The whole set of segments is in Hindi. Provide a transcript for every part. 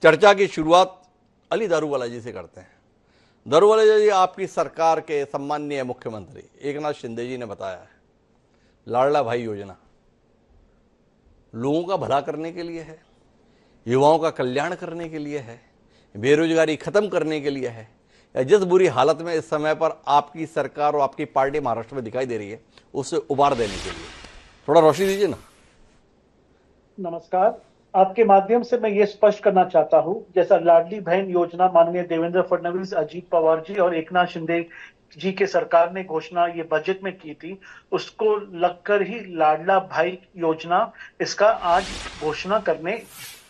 चर्चा की शुरुआत अली दारूवाला जी से करते हैं। दारूवाला जी, आपकी सरकार के सम्माननीय मुख्यमंत्री एकनाथ शिंदे जी ने बताया है लाडला भाई योजना लोगों का भला करने के लिए है, युवाओं का कल्याण करने के लिए है, बेरोजगारी खत्म करने के लिए है, या जिस बुरी हालत में इस समय पर आपकी सरकार और आपकी पार्टी महाराष्ट्र में दिखाई दे रही है उससे उबार देने के लिए? थोड़ा रोशनी दीजिए ना। नमस्कार। आपके माध्यम से मैं ये स्पष्ट करना चाहता हूं, जैसा लाडली बहन योजना माननीय देवेंद्र फडणवीस, अजीत पवार जी और एकनाथ शिंदे जी के सरकार ने घोषणा ये बजट में की थी, उसको लगकर ही लाडला भाई योजना इसका आज घोषणा करने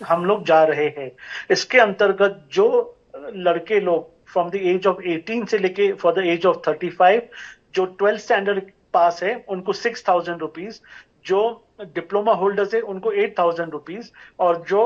हम लोग जा रहे हैं। इसके अंतर्गत जो लड़के लोग फ्रॉम द एज ऑफ 18 से लेके फॉर द एज ऑफ 35 जो 12th स्टैंडर्ड पास है उनको 6,000 रुपीज, जो डिप्लोमा होल्डर्स है उनको 8,000 रुपीज और जो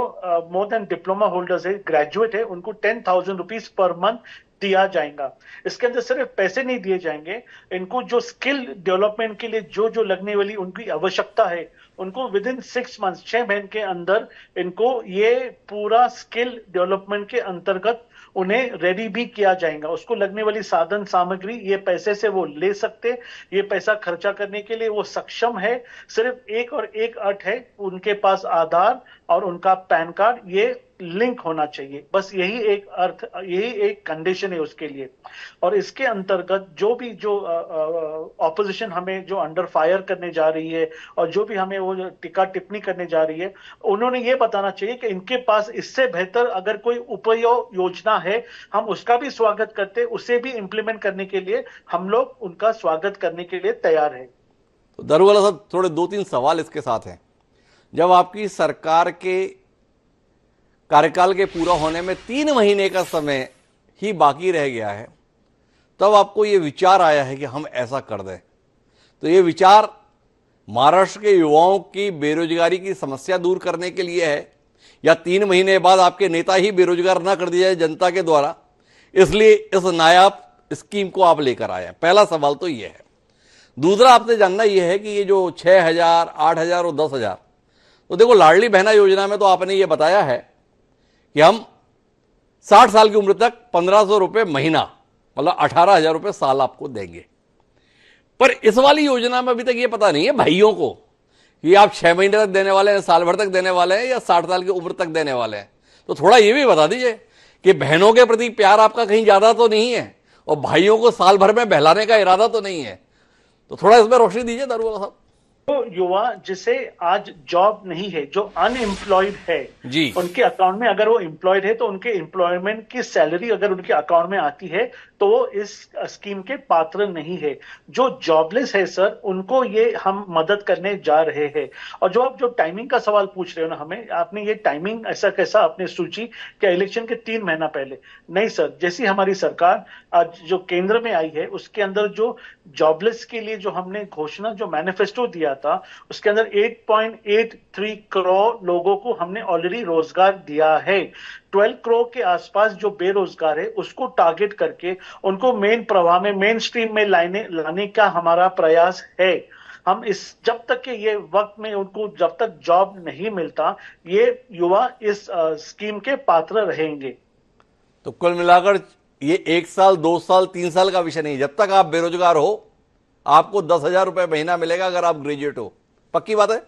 मोर देन डिप्लोमा होल्डर्स है, ग्रेजुएट है, उनको 10,000 रुपीज पर मंथ दिया जाएगा। इसके अंदर सिर्फ पैसे नहीं दिए जाएंगे, इनको जो स्किल डेवलपमेंट के लिए जो जो लगने वाली उनकी आवश्यकता है उनको विद इन 6 मंथ्स 6 महीने के अंदर इनको ये पूरा स्किल डेवलपमेंट के अंतर्गत उन्हें रेडी भी किया जाएगा। उसको लगने वाली साधन सामग्री ये पैसे से वो ले सकते, ये पैसा खर्चा करने के लिए वो सक्षम है। सिर्फ एक और एक अर्थ है, उनके पास आधार और उनका पैन कार्ड ये लिंक होना चाहिए, बस यही एक अर्थ, यही एक कंडीशन है उसके लिए। और इसके अंतर्गत जो भी जो ऑपोजिशन हमें जो अंडर फायर करने जा रही है और जो भी हमें वो टिक्का टिप्पणी करने जा रही है, उन्होंने ये बताना चाहिए कि इनके पास इससे बेहतर अगर कोई उपयोग योजना है हम उसका भी स्वागत करते, उसे भी इंप्लीमेंट करने के लिए हम लोग उनका स्वागत करने के लिए तैयार है। तो दारूवाला साहब, थोड़े 2-3 सवाल इसके साथ हैं। जब आपकी सरकार के कार्यकाल के पूरा होने में 3 महीने का समय ही बाकी रह गया है, तब आपको ये विचार आया है कि हम ऐसा कर दें। तो ये विचार महाराष्ट्र के युवाओं की बेरोजगारी की समस्या दूर करने के लिए है, या 3 महीने बाद आपके नेता ही बेरोजगार ना कर दिया जाए जनता के द्वारा, इसलिए इस नायाब स्कीम को आप लेकर आए हैं? पहला सवाल तो ये है। दूसरा आपसे जानना यह है कि ये जो 6,000, 8,000 और 10,000, तो देखो लाडली बहना योजना में तो आपने ये बताया है कि हम 60 साल की उम्र तक 1,500 रुपये महीना, मतलब 18,000 रुपये साल आपको देंगे। पर इस वाली योजना में अभी तक ये पता नहीं है भाइयों को कि आप 6 महीने तक देने वाले हैं, साल भर तक देने वाले हैं, या 60 साल की उम्र तक देने वाले हैं। तो थोड़ा ये भी बता दीजिए कि बहनों के प्रति प्यार आपका कहीं ज्यादा तो नहीं है और भाइयों को साल भर में बहलाने का इरादा तो नहीं है। तो थोड़ा इसमें रोशनी दीजिए दारूवाला साहब। तो युवा जिसे आज जॉब नहीं है, जो अनएम्प्लॉयड है जी, उनके अकाउंट में अगर वो एम्प्लॉयड है तो उनके एम्प्लॉयमेंट की सैलरी अगर उनके अकाउंट में आती है तो वो इस स्कीम के पात्र नहीं है। जो जॉबलेस है सर, उनको ये हम मदद करने जा रहे हैं। और जो आप जो टाइमिंग का सवाल पूछ रहे हो ना हमें, आपने ये टाइमिंग ऐसा कैसा आपने सूची क्या इलेक्शन के 3 महीना पहले? नहीं सर, जैसी हमारी सरकार आज जो केंद्र में आई है उसके अंदर जो जॉबलेस के लिए जो हमने घोषणा जो मैनिफेस्टो दिया था उसके अंदर 8.83 करोड़ लोगों को हमने ऑलरेडी रोजगार दिया है। 12 करोड़ के आसपास जो बेरोजगार है उसको टारगेट करके उनको मेन प्रवाह में, मेन स्ट्रीम में लाने का हमारा प्रयास है। हम इस जब तक के ये वक्त में उनको जब तक जॉब नहीं मिलता, ये युवा इस स्कीम के पात्र रहेंगे। तो कुल मिलाकर ये 1 साल, 2 साल, 3 साल का विषय नहीं, जब तक आप बेरोजगार हो आपको 10,000 रुपये महीना मिलेगा अगर आप ग्रेजुएट हो। पक्की बात है?